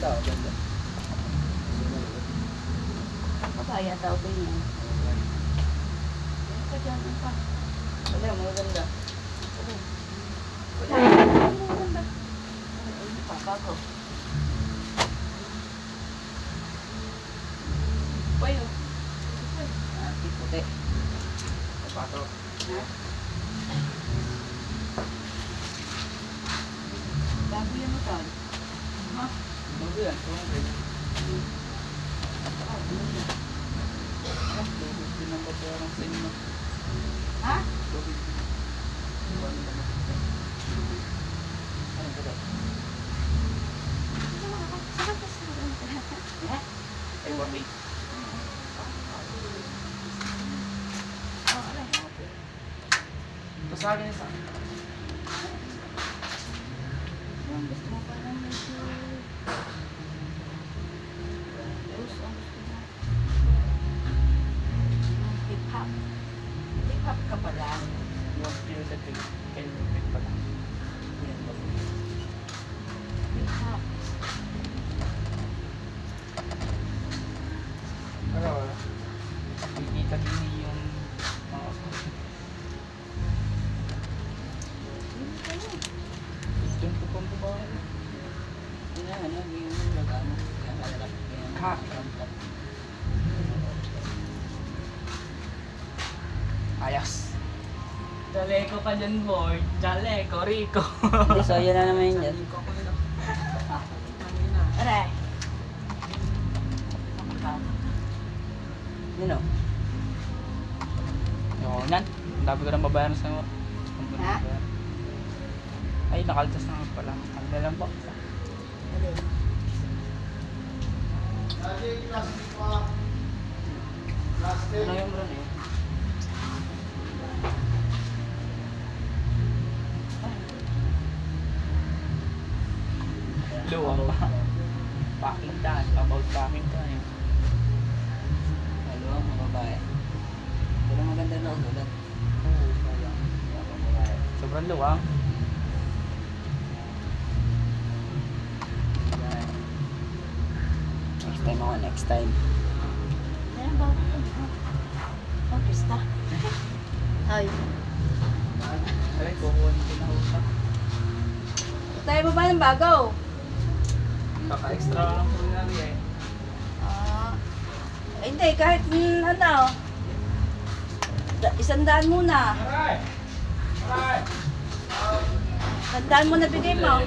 daw, ganda. Kaya daw ba yun? Ano ka dyan? Ano ka? Wala, maganda. Wala. Maganda. Ano pa? Bago. Bayo. Puti. Papatok. Ha? Bago yan mo taon. Ha? Bago yan. Pinambabayaran sa inyo. Ha? Ano ba daw? Ay, wabi. Ito sa akin isa. Gusto mo pa lang medyo... Gusto mo. Hip-hop. Hip-hop ka pala. Yung spirit kayo pin pala. Yan ba? Hip-hop. Ano ba? Kikita din yung mga Hindi ka na. gusto ko pang bumahan. Ano, yung magano, yung malalak, yung Ha? Ayos. Daleko ka dyan, boy. Daleko, Rico. Hindi, so yun na naman yun dyan. Aray. Yun o. Yung yan. Ang dami ko nang babayaran sa... Ha? Ay, nakaltas na nga pala. Ang dalang box. Ano yung bro na yun? Luwang pa. Packing time. About packing time. Ano, mga babae. Pero maganda na ulat. Sobrang luwang. Next time ako, next time. Ayan ba? Oh, Krista. Ay. Aray, kukuhan ko na usa. Tayo mo ba ng bago? Kaka-extra lang po nari eh. Hindi, kahit ano. 100 muna. Aray! Aray! 100 muna bigay mo.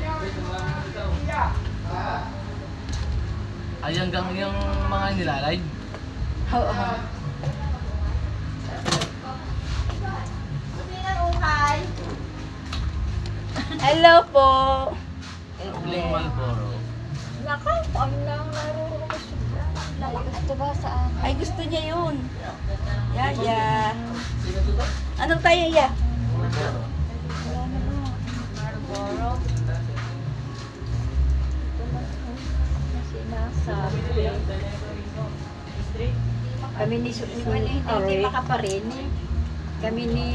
Ay, hanggang yung mga nilalay. Oo. Hello po. Bling Malboro. Nako, ang lang narurong ko siya. Gusto ba saan? Ay, gusto niya yun. Yaya. Anong tayo, ya? Malboro. Marlboro. Kami ni hindi makaparini. Kami ni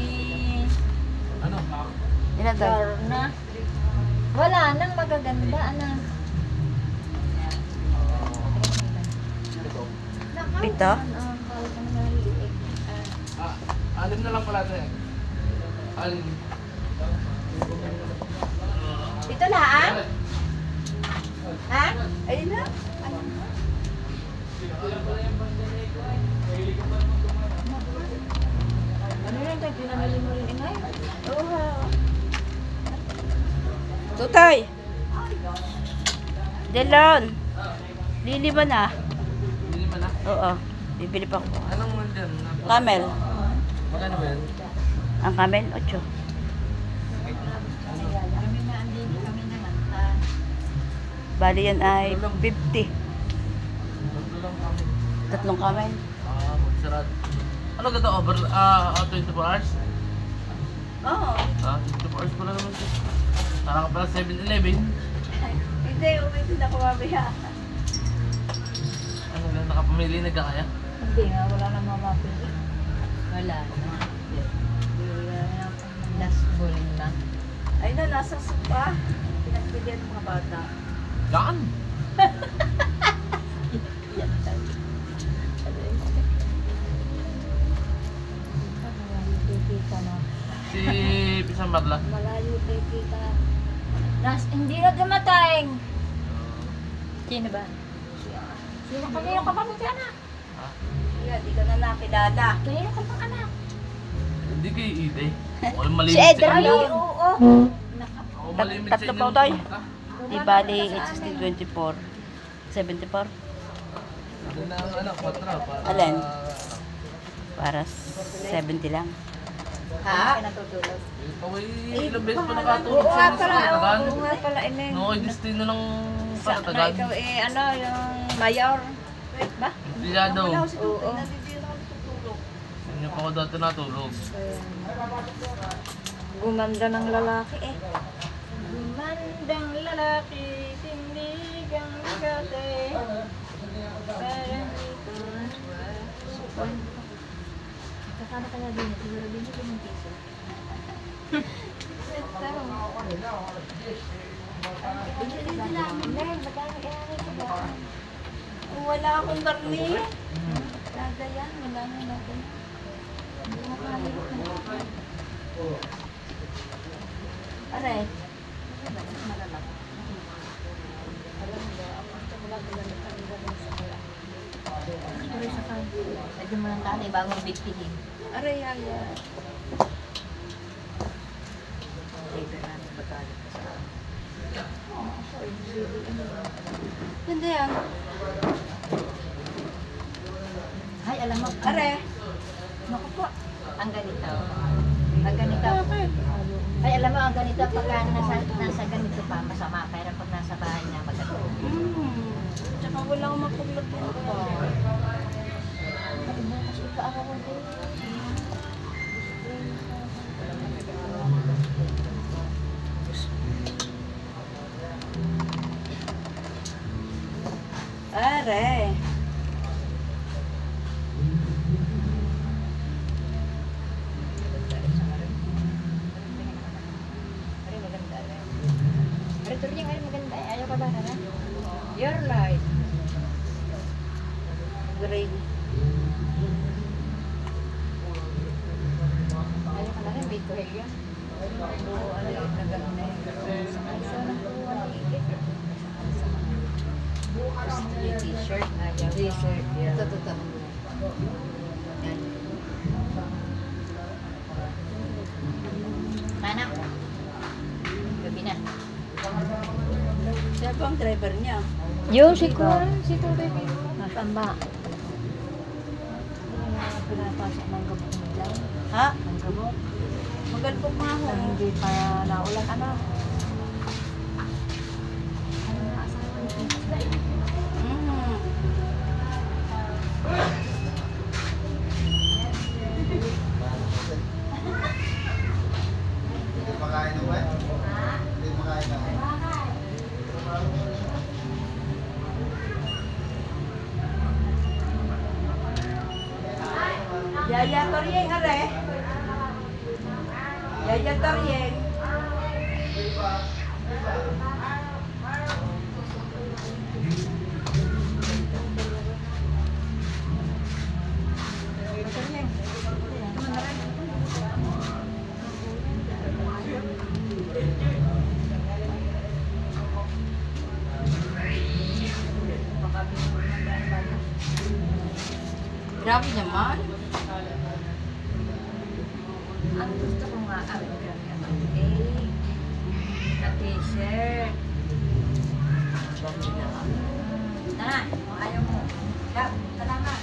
Ano? Ilan tayo? Lorna. Wala nang magaganda, ana. Pito? Alim na lang pala ito eh. Alim. Ito laan? Ha? Ayun na. Ano yan tayo pinamili mo rin ingay? Oo. Tutay. Delon. Lili ba na? Hindi man na. Oo. Bibili pa ko. Anong man dyan? Camel. Magkano ba yan? Ang camel, 8. Kami na andito kami naman. Bali yan ay 50. Tatlo lang kami. 3 camel. Magsarad. Ano ka to? Over 24 hours? Oo. 24 hours pala naman ito. Parang ka pala 7-Eleven. Hindi, uwi din ako mamaya. Ano lang, nakapamili na ka kaya? Hindi nga, wala na mamapili. Wala na. Last ball na. Ay na, nasa sopa. Pinagbigyan ng mga bata. Gaan! Marla? Malayo kay kita. Hindi na dumatay. Sino ba? Sino kanino ka ba buti anak? Ha? Kaya di ka na nakilala. Kanino ka pang anak? Hindi kay Ide. Ako malimit Si Edra sa inyo. yun. Oo. Ako malimit sa Tatlo inyo. pa tayo. Ha? Di bali, it's 1624. 74. Ano na ang anak, patra. Alin? Para 70 lang. Ha? Natutulog. Ikaw ay ilang beses pa nakatulog Oo nga sa pala. Tagan. Oo nga pala. Ine. No, ay destino ng Sa na Tagan. ikaw ano, yung mayor. Wait ba? Hindi na daw. Oo. Hindi pa ako dati natulog. Gumanda ng lalaki eh. Gumandang lalaki, tindigang bigate. Parang ito. Kakano kaya din? Siguro din ito ng piso. Wala akong karni. Laga yan. Wala na natin. Aray. Pero sa kan, lagyan mo ng tali bago bigtihin. Aray, ay. Ganda yan. Ay, alam mo. Aray. Naku po. Ang ganito. Ang ganito. Ay, alam mo, ang ganito pagka nasa ganito pa, masama. Pero pag nasa bahay na, maganda. Tsaka wala akong mapuglot yan pa. Kasi pa ako ko din. Aray. Ay, maganda. Pero ito rin ay maganda. Ayaw ka ba na? Your life. Grade. Ayaw ka na rin, big ko yun. Oo, ano yun, naganda yun. Sa lang po, ano yun. Yung t-shirt, ayaw. T-shirt, yeah. Ito. Yan. Mana? Gabi na. Siya po ang driver niya. Yung si Kuya, si Kuya baby. Tamba. Pinapasok ng gamot nila. Ha? Ang gamot. Magalpo pa ako. Nang hindi pa naulan, ano? Ano na asawa niya? Mm. Yaya Torieng, are. Yaya Torieng. Grabe naman. Ang gusto ko nga, na t-shirt. Tara, ayaw mo. Tara nga.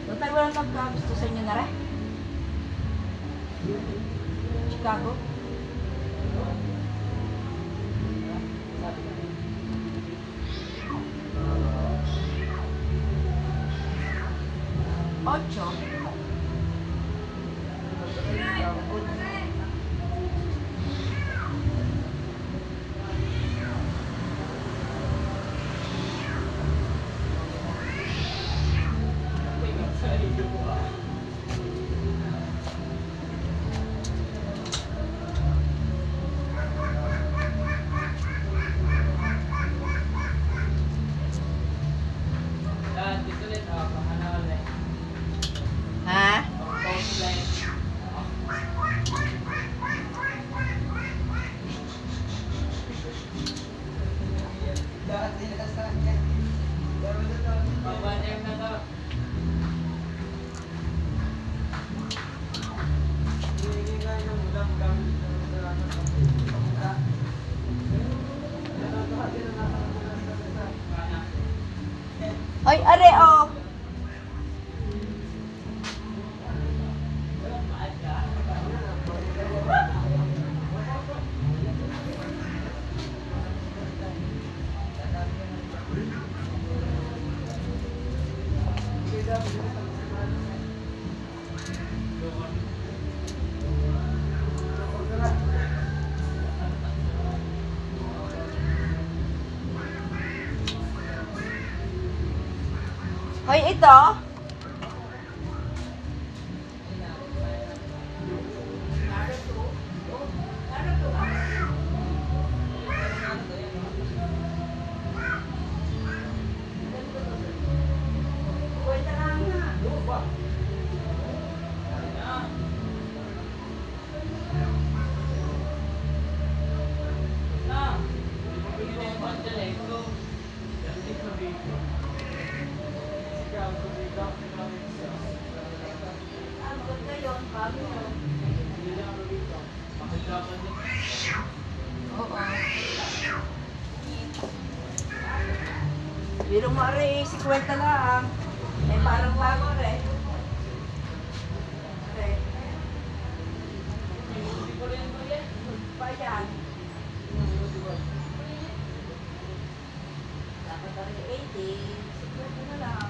Total walang magkagusto sa inyo na rin. Chicago. Ocho. Hoy, ito. Oo. Biro mo rin, 50 lang. Eh, parang bago rin. Okay. Pa yan. Dapat rin 80. 50 na lang.